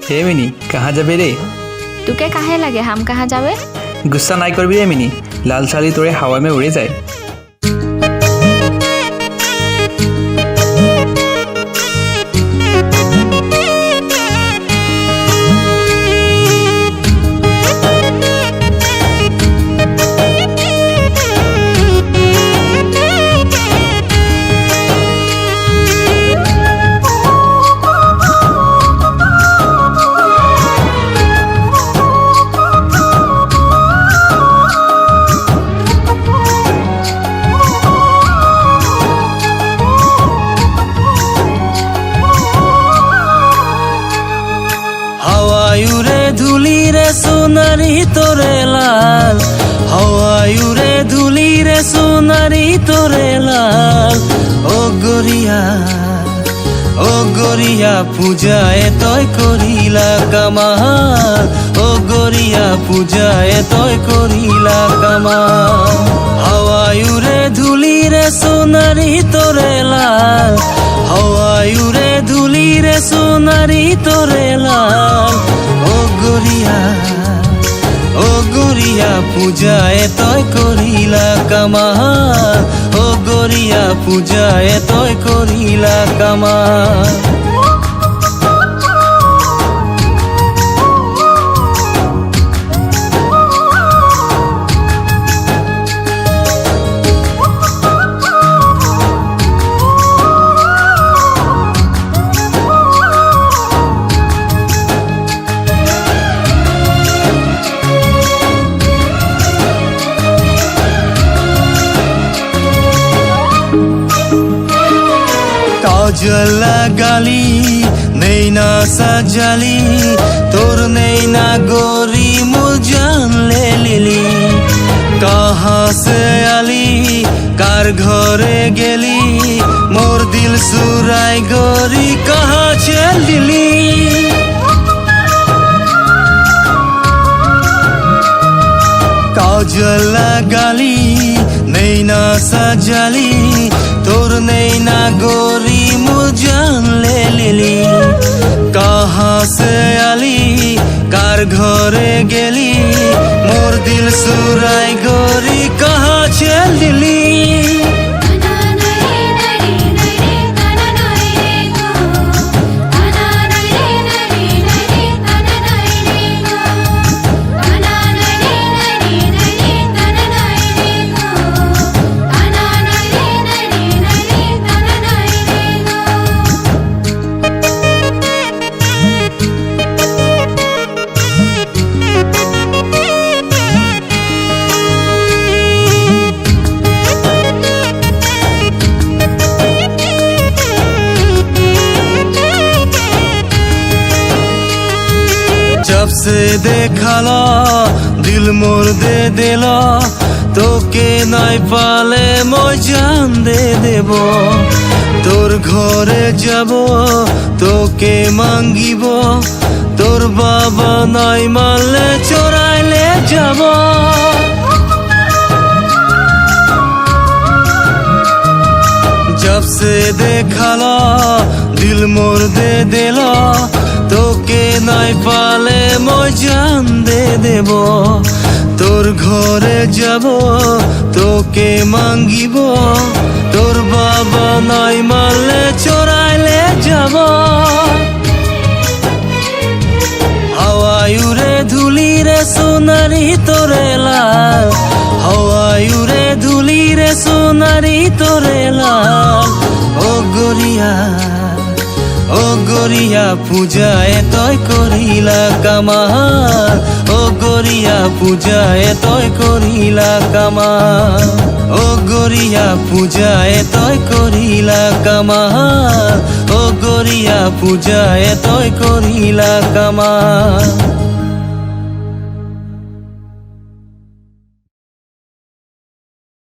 हे mini कहाँ जाबे रे? तुके काहे लगे हम कहाँ जावे? गुस्सा नाई करबी रे मिनी, लाल साड़ी तोरे हवा में उड़े जाए। ধুলি রে সোনারি তোরে লাল, হাওয়ায় উড়ে ধুলি রে সোনারি তোরে লাল। ও গরিয়া পূজায় তয় করিলা কামাল, ও গরিয়া পূজায় তয় করিলা কামাল। হাওয়ায় উড়ে ধুলি রে সোনারি তোরে লাল, হাওয়ায় উড়ে ধুলি রে সোনারি তোরে লাল। ও গরিয়া পূজায় তয় করিলা কামাল, ও গরিয়া পূজায় তয় করিলা কামাল। কাজল লাগালি নैना সাজালি, তোর नैना गोरी मुजान ले लिली। कहाँ से आली कार घरे गेली, मोर दिल सुराई गोरी कहाँ चल दिली। काजल लागाली नैना साजाली, তোর नैना गोरी मुजान ले लिली। कहाँ से आली कार घरे गेली, मोर दिल सुराई गोरी कहाँ चल दिली। जब से देखाला दिल मोर दे दिला, তোকে নাই পালে মই জান দে দেব। তোর ঘরে যাব তোকে মাঙ্গিব, তোর বাবা নাই মারলে চড়াইলে যাব। जब से देखाला दिल मोर दे दिला, তোকে নাই পালে মই জান দে দেব। তোর ঘরে যাব তোকে মাঙ্গিব, তোর বাবা নাই মারলে চড়াইলে যাব। হাওয়ায় উড়ে ধুলি রে সোনারি তোরে লাল, হাওয়ায় উড়ে ধুলি রে সোনারি তোরে লাল। ও গরিয়া পূজায় তয় করিলা কামাল, ও গরিয়া পূজায় তয় করিলা কামাল। ও গরিয়া পূজায় তয় করিলা কামাল, ও গরিয়া পূজায় তয় করিলা কামাল।